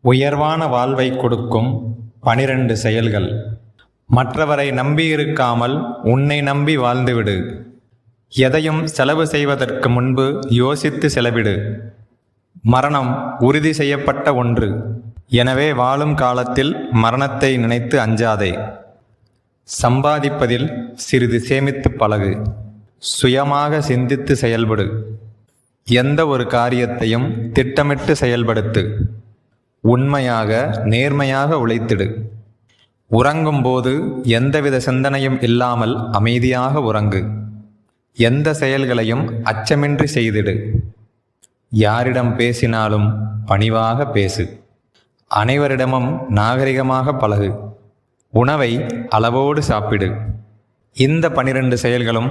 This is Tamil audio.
உயர்வான வாழ்வை கொடுக்கும் 12 செயல்கள். மற்றவரை நம்பியிருக்காமல் உன்னை நம்பி வாழ்ந்துவிடு. எதையும் செலவு செய்வதற்கு முன்பு யோசித்து செலவிடு. மரணம் உறுதி செய்யப்பட்ட ஒன்று. எனவே வாழும் காலத்தில் மரணத்தை நினைத்து அஞ்சாதே. சம்பாதிப்பதில் சிறிது சேமித்து பழகு. சுயமாக சிந்தித்து செயல்படு. எந்த ஒரு காரியத்தையும் திட்டமிட்டு செயல்படுத்து. உண்மையாக நேர்மையாக உழைத்திடு. உறங்கும்போது எந்தவித சிந்தனையும் இல்லாமல் அமைதியாக உறங்கு. எந்த செயல்களையும் அச்சமின்றி செய்திடு. யாரிடம் பேசினாலும் பணிவாக பேசு. அனைவரிடமும் நாகரிகமாக பழகு. உணவை அளவோடு சாப்பிடு. இந்த 12 செயல்களும்